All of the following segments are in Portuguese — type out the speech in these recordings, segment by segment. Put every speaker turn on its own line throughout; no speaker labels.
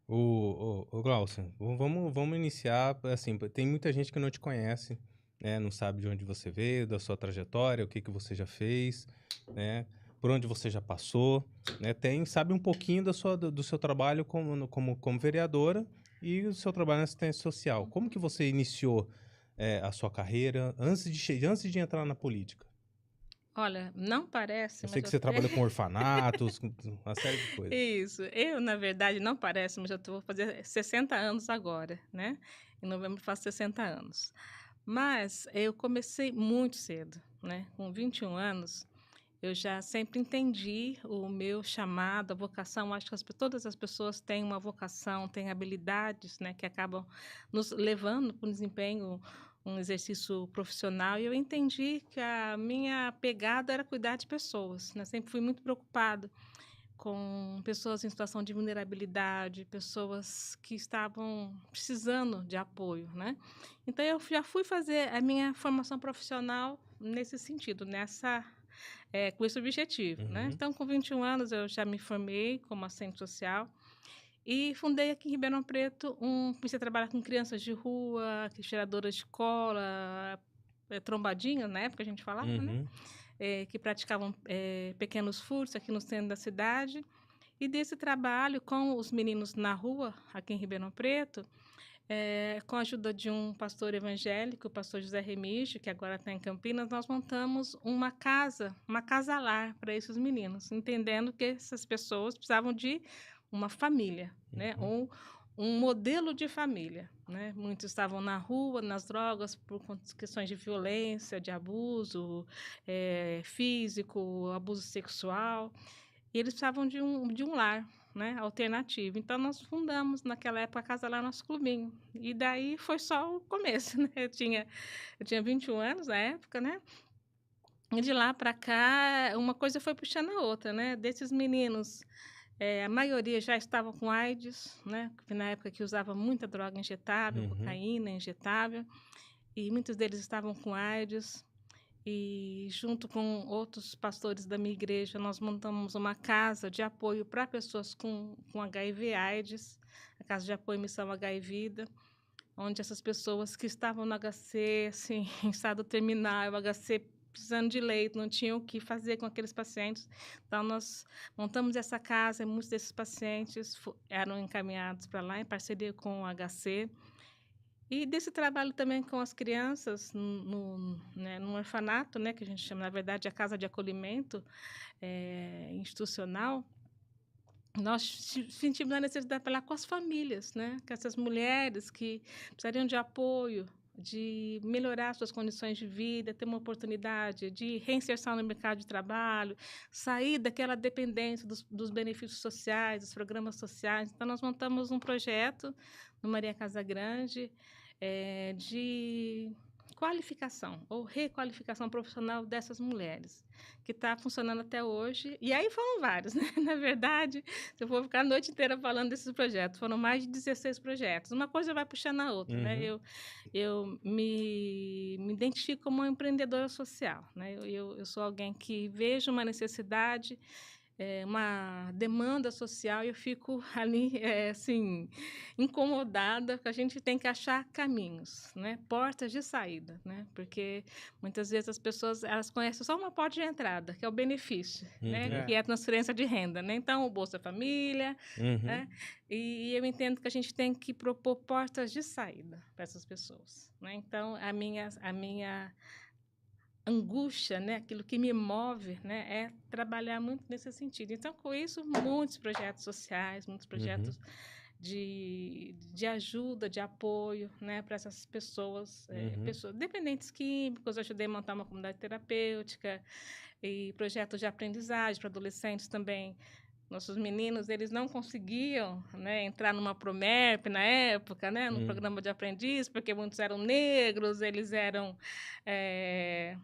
Ô Glaucio, vamos iniciar, assim, tem muita gente que não te conhece, né, não sabe de onde você veio, da sua trajetória, o que que você já fez, né, por onde você já passou, né, sabe um pouquinho do seu trabalho como vereadora e o seu trabalho na assistência social. Como que você iniciou, a sua carreira antes de entrar na política?
Olha, não parece,
Eu sei
mas
que
eu
você
tenho
trabalhou com orfanatos, com uma série de coisas.
isso. Eu, na verdade, não parece, mas eu vou fazer 60 anos agora, né. Em novembro eu faço 60 anos. Mas eu comecei muito cedo, né, com 21 anos, eu já sempre entendi o meu chamado, a vocação. Acho que todas as pessoas têm uma vocação, têm habilidades, né, que acabam nos levando para um desempenho, um exercício profissional. E eu entendi que a minha pegada era cuidar de pessoas, né. Sempre fui muito preocupada com pessoas em situação de vulnerabilidade, pessoas que estavam precisando de apoio, né. Então eu já fui fazer a minha formação profissional nesse sentido, com esse objetivo, né.
Uhum,
Então com 21 anos eu já me formei como assistente social e fundei aqui em Ribeirão Preto comecei a trabalhar com crianças de rua, tiradoras de cola, trombadinha, na época a gente falava, né,
uhum,
que praticavam, pequenos furtos aqui no centro da cidade. E desse trabalho com os meninos na rua, aqui em Ribeirão Preto, com a ajuda de um pastor evangélico, o pastor José Remígio, que agora está em Campinas, nós montamos uma casa-lar para esses meninos, entendendo que essas pessoas precisavam de uma família, né,
uhum.
um modelo de família, né. Muitos estavam na rua, nas drogas, por questões de violência, de abuso, físico, abuso sexual. E eles precisavam de um lar, né, alternativo. Então nós fundamos naquela época a Casa Lá Nosso Clubinho. E daí foi só o começo, né, eu tinha 21 anos na época, né, e de lá para cá uma coisa foi puxando a outra, né. Desses meninos, a maioria já estavam com AIDS, né, que na época que usava muita droga injetável,
Uhum.
cocaína injetável, e muitos deles estavam com AIDS. E junto com outros pastores da minha igreja, nós montamos uma casa de apoio para pessoas com HIV/AIDS, a Casa de Apoio Missão HIV-Vida, onde essas pessoas que estavam no HC, assim, em estado terminal, o HC precisando de leito, não tinham o que fazer com aqueles pacientes. Então nós montamos essa casa e muitos desses pacientes eram encaminhados para lá em parceria com o HC. E desse trabalho também com as crianças num orfanato, né, que a gente chama, na verdade, a casa de acolhimento, institucional, nós sentimos a necessidade de falar com as famílias, né, com essas mulheres que precisariam de apoio, de melhorar suas condições de vida, ter uma oportunidade de reinserção no mercado de trabalho, sair daquela dependência dos benefícios sociais, dos programas sociais. Então nós montamos um projeto no Maria Casa Grande, de qualificação ou requalificação profissional dessas mulheres, que está funcionando até hoje. E aí foram vários, né, na verdade, se eu for ficar a noite inteira falando desses projetos, foram mais de 16 projetos, uma coisa vai puxando a outra, né.
Uhum.
Eu me identifico como uma empreendedora social, né, eu sou alguém que vejo uma necessidade, uma demanda social e eu fico ali, assim, incomodada, porque a gente tem que achar caminhos, né, portas de saída, né, porque muitas vezes as pessoas, elas conhecem só uma porta de entrada, que é o benefício, né,
Uhum,
que
É,
é a transferência de renda, né, então o Bolsa Família,
uhum,
né, e eu entendo que a gente tem que propor portas de saída para essas pessoas, né. Então a minha angústia, né, aquilo que me move, né, é trabalhar muito nesse sentido. Então, com isso, muitos projetos sociais, muitos
uhum,
projetos de ajuda, de apoio, né, para essas pessoas,
uhum,
pessoas dependentes químicos. Eu ajudei a montar uma comunidade terapêutica e projetos de aprendizagem para adolescentes também. Nossos meninos, eles não conseguiam, né, entrar numa Promerp na época, né, no
hum.
programa de aprendiz, porque muitos eram negros, eles eram, eh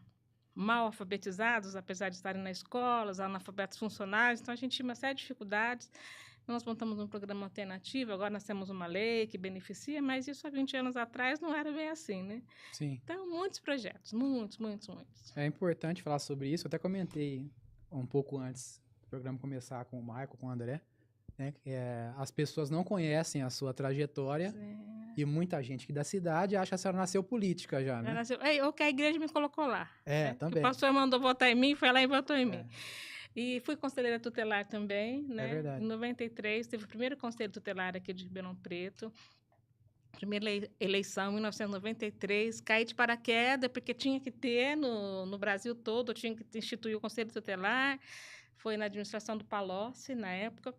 mal alfabetizados, apesar de estarem na escola, os analfabetos funcionais. Então a gente tinha uma série de dificuldades. Nós montamos um programa alternativo, agora nós temos uma lei que beneficia, mas isso há 20 anos atrás não era bem assim, né.
sim.
Então muitos projetos, muitos, muitos, muitos.
É importante falar sobre isso. Eu até comentei um pouco antes do programa começar com o Michael, com o André. né? As pessoas não conhecem a sua trajetória
Sim.
e muita gente aqui da cidade acha que a senhora nasceu política já, né?
Ou que a igreja me colocou lá. Que o
Também.
pastor mandou votar em mim, foi lá e votou em mim.
É.
E fui conselheira tutelar também, né?
verdade.
Em 93, teve o primeiro conselho tutelar aqui de Ribeirão Preto. Primeira eleição, em 1993. Caí de paraquedas, porque tinha que ter no Brasil todo, tinha que instituir o conselho tutelar. Foi na administração do Palocci, na época.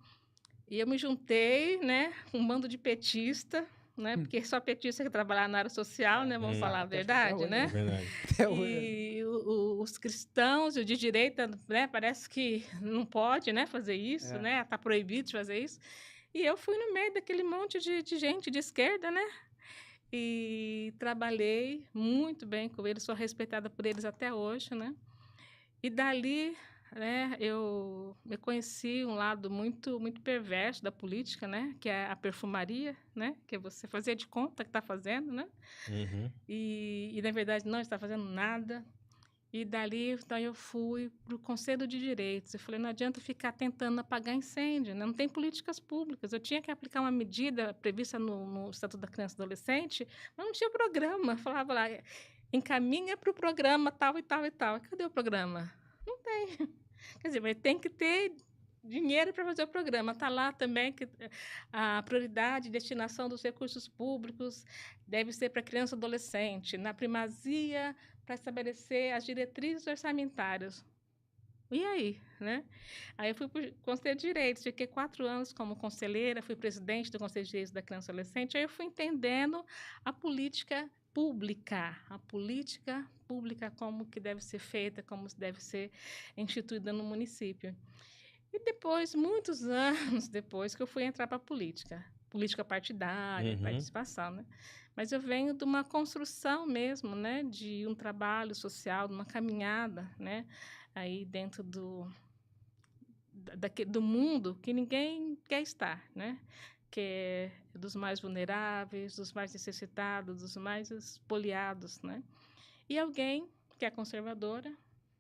E eu me juntei, né, com um bando de petista, né, porque só petista que trabalhava na área social, né, vamos falar a verdade, né?
É verdade.
E os cristãos, o de direita, né, parece que não pode, né, fazer isso, né, está proibido de fazer isso. E eu fui no meio daquele monte de gente de esquerda, né? E trabalhei muito bem com eles, sou respeitada por eles até hoje, né? E dali, né, eu conheci um lado muito muito perverso da política, né, que é a perfumaria, né, que é você fazer de conta que está fazendo, né?
Uhum.
E na verdade não está fazendo nada. E dali, então, eu fui para o Conselho de Direitos. Eu falei, não adianta ficar tentando apagar incêndio, né? Não tem políticas públicas. Eu tinha que aplicar uma medida prevista no Estatuto da Criança e Adolescente, mas não tinha programa. Eu falava lá, encaminha para o programa tal e tal e tal. Cadê o programa? Não tem. Quer dizer, mas tem que ter dinheiro para fazer o programa. Está lá também que a prioridade de destinação dos recursos públicos deve ser para criança e adolescente, na primazia para estabelecer as diretrizes orçamentárias. E aí, né? Aí eu fui para o Conselho de Direitos, fiquei 4 anos como conselheira, fui presidente do Conselho de Direitos da Criança e Adolescente, aí eu fui entendendo a política pública como que deve ser feita, como deve ser instituída no município. E depois, muitos anos depois, que eu fui entrar para a política partidária, participação, né? Mas eu venho de uma construção mesmo, né, de um trabalho social, de uma caminhada, né, aí dentro do mundo que ninguém quer estar, né, que é dos mais vulneráveis, dos mais necessitados, dos mais espoliados, né, e alguém que é conservadora,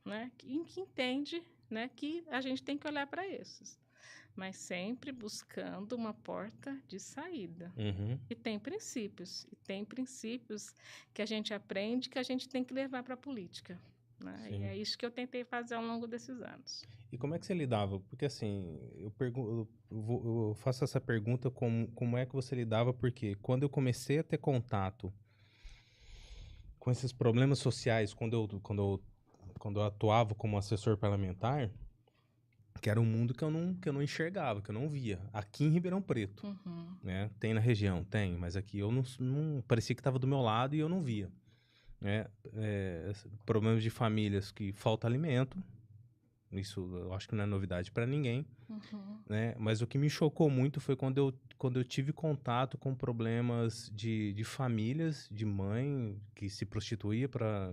né, que entende, né, que a gente tem que olhar para esses, mas sempre buscando uma porta de saída. E tem princípios que a gente aprende que a gente tem que levar para a política, né? E é isso que eu tentei fazer ao longo desses anos.
E como é que você lidava? Porque assim, eu faço essa pergunta como é que você lidava, porque quando eu comecei a ter contato com esses problemas sociais, quando eu atuava como assessor parlamentar, que era um mundo que eu não enxergava, que eu não via. Aqui em Ribeirão Preto, né? Tem na região, tem, mas aqui eu não parecia que estava do meu lado e eu não via. Né? Problemas de famílias que falta alimento, isso eu acho que não é novidade para ninguém. Né? Mas o que me chocou muito foi quando eu tive contato com problemas de famílias, de mãe que se prostituía para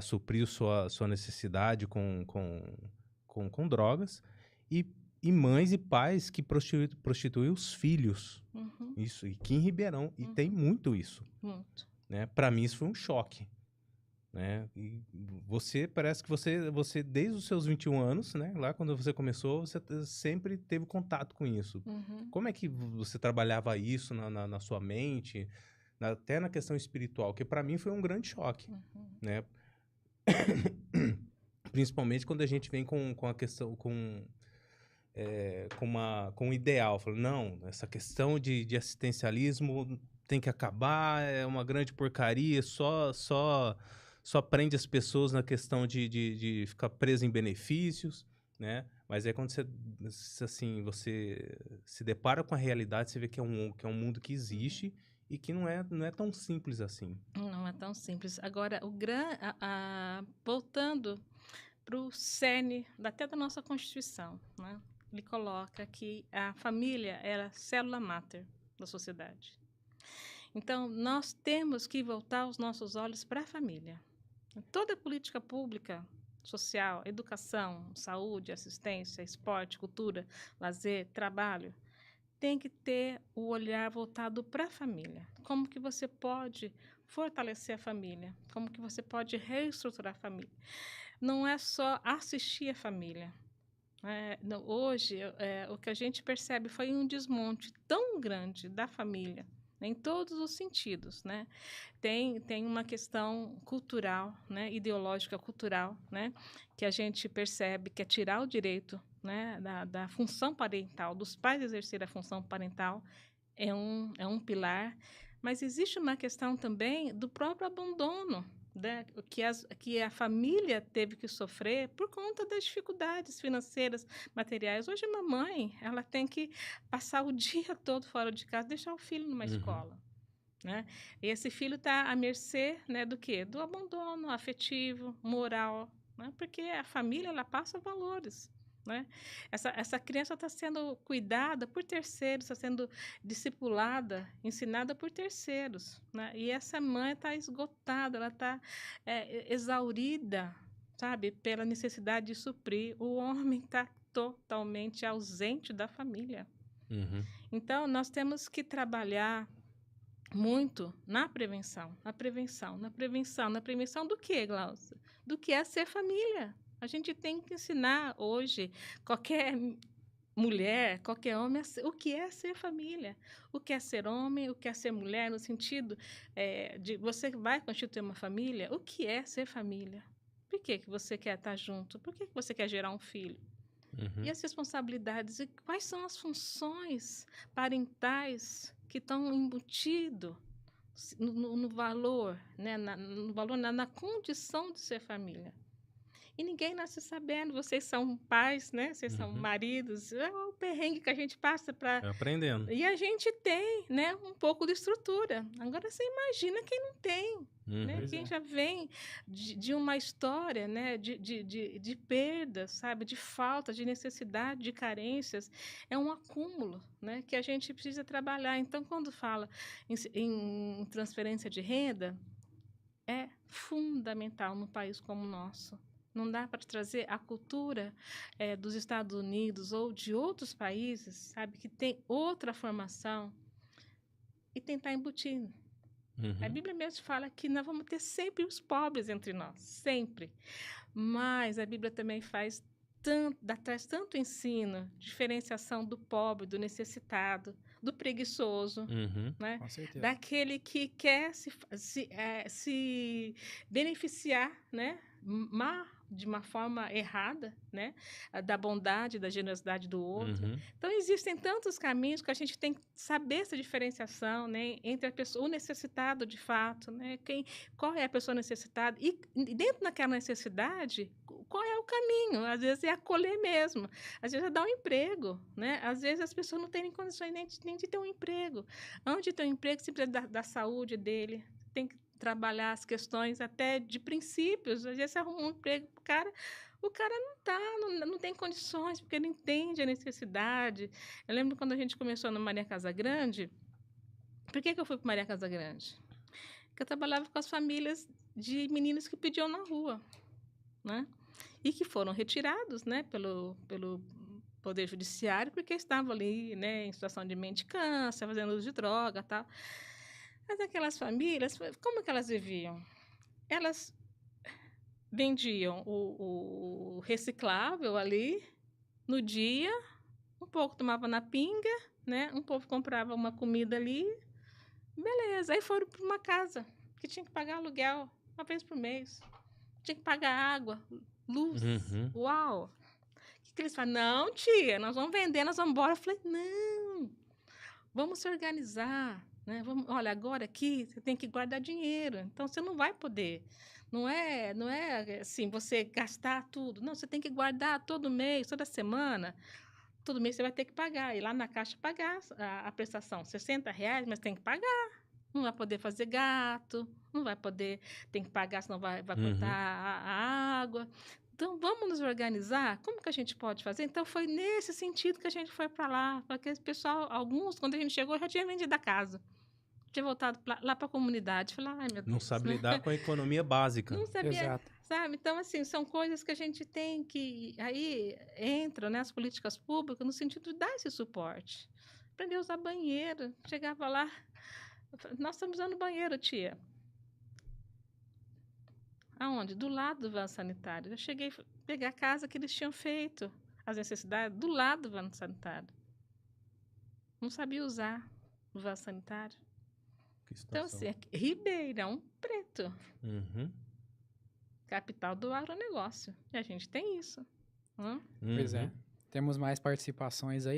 suprir sua necessidade com drogas, e mães e pais que prostituem os filhos. Isso, e aqui em Ribeirão, e tem muito isso.
Muito.
Né? Para mim isso foi um choque. Né? E parece que você desde os seus 21 anos, né, lá quando você começou, você sempre teve contato com isso. Como é que você trabalhava isso na sua mente, até na questão espiritual? Que para mim foi um grande choque, né? Principalmente quando a gente vem com a questão, com um ideal, falando, não, essa questão de assistencialismo tem que acabar, é uma grande porcaria, só prende as pessoas na questão de ficar preso em benefícios, né? Mas aí quando você se depara com a realidade, você vê que é um mundo que existe e que não é tão simples assim.
Não é tão simples. Agora, voltando para o cerne até da nossa Constituição, né? Ele coloca que a família é a célula máter da sociedade. Então, nós temos que voltar os nossos olhos para a família. Toda política pública, social, educação, saúde, assistência, esporte, cultura, lazer, trabalho, tem que ter o olhar voltado para a família. Como que você pode fortalecer a família? Como que você pode reestruturar a família? Não é só assistir a família, Hoje, o que a gente percebe foi um desmonte tão grande da família, né, em todos os sentidos, né? Tem uma questão cultural, né, ideológica cultural, né, que a gente percebe que é tirar o direito, né, da função parental, dos pais exercer a função parental, é um pilar, mas existe uma questão também do próprio abandono, né, que a família teve que sofrer por conta das dificuldades financeiras, materiais. Hoje, a mamãe, ela tem que passar o dia todo fora de casa, deixar o filho numa escola, né? E esse filho está à mercê, né, do quê? Do abandono afetivo, moral, né? Porque a família, ela passa valores, né? Essa criança está sendo cuidada por terceiros, está sendo discipulada, ensinada por terceiros, né? E essa mãe está esgotada, ela está exaurida, sabe? Pela necessidade de suprir. O homem está totalmente ausente da família. Então, nós temos que trabalhar muito na prevenção do que, Glaucia? Do que é ser família. A gente tem que ensinar hoje qualquer mulher, qualquer homem, o que é ser família, o que é ser homem, o que é ser mulher, no sentido de você vai constituir uma família, o que é ser família? Por que você quer estar junto? Por que você quer gerar um filho? E as responsabilidades? E quais são as funções parentais que estão embutidas no valor, né? No valor, na condição de ser família? E ninguém nasce sabendo. Vocês são pais, né? Vocês são maridos. É o perrengue que a gente passa para...
Aprendendo.
E a gente tem, né, um pouco de estrutura. Agora, você imagina quem não tem. Né? Quem já vem de uma história, né, de perda, sabe, de falta, de necessidade, de carências, é um acúmulo, né, que a gente precisa trabalhar. Então, quando fala em transferência de renda, é fundamental num país como o nosso. Não dá para trazer a cultura dos Estados Unidos ou de outros países, sabe, que tem outra formação, e tentar embutir. A Bíblia mesmo fala que nós vamos ter sempre os pobres entre nós, sempre. Mas a Bíblia também traz tanto ensino, diferenciação do pobre, do necessitado, do preguiçoso, né?
Com certeza.
Daquele que quer se beneficiar, né? De uma forma errada, né? Da bondade, da generosidade do outro. Então, existem tantos caminhos que a gente tem que saber essa diferenciação, né? Entre a pessoa, o necessitado, de fato, né? Qual é a pessoa necessitada? E dentro daquela necessidade, qual é o caminho? Às vezes é acolher mesmo. Às vezes é dar um emprego, né? Às vezes as pessoas não têm condições nem de ter um emprego. Onde ter um emprego, se precisa da saúde dele, tem que trabalhar as questões até de princípios. Às vezes você arruma um emprego para o cara, não tem condições, porque não entende a necessidade. Eu lembro quando a gente começou no Maria Casa Grande. Por que eu fui para Maria Casa Grande? Porque eu trabalhava com as famílias de meninos que pediam na rua, né? E que foram retirados, né, pelo Poder Judiciário, porque estavam ali, né, em situação de mendicância, fazendo uso de droga e tal. Mas aquelas famílias, como que elas viviam? Elas vendiam o reciclável ali no dia, um pouco tomava na pinga, né? Um pouco comprava uma comida ali, beleza. Aí foram para uma casa que tinha que pagar aluguel uma vez por mês, tinha que pagar água, luz. Uau! O que eles falam? Não, tia, nós vamos vender, nós vamos embora. Eu falei, não, vamos se organizar. Né? Olha, agora aqui você tem que guardar dinheiro, então você não vai poder. Não é assim, você gastar tudo. Não, você tem que guardar todo mês, toda semana. Todo mês você vai ter que pagar. Ir lá na caixa pagar a prestação. R$60, mas tem que pagar. Não vai poder fazer gato, não vai poder, tem que pagar, senão vai cortar a água. Então, vamos nos organizar? Como que a gente pode fazer? Então, foi nesse sentido que a gente foi para lá. Porque o pessoal, alguns, quando a gente chegou, já tinha vendido a casa. Tinha voltado lá para a comunidade. Falei, ai, meu Deus.
Não sabe lidar com a economia básica.
Não sabia,
Exato.
sabe? Então, assim, são coisas que a gente tem que... Aí entram, né, as políticas públicas no sentido de dar esse suporte. Aprender a usar banheiro. Chegava lá, nós estamos usando banheiro, tia. Aonde? Do lado do vaso sanitário. Eu cheguei a pegar a casa que eles tinham feito. as necessidades do lado do vaso sanitário. Não sabia usar o vaso sanitário.
Que
Então,
situação.
assim, Ribeirão Preto,
Uhum.
capital do agronegócio. E a gente tem isso.
Pois é.
Uhum.
Temos mais participações aí.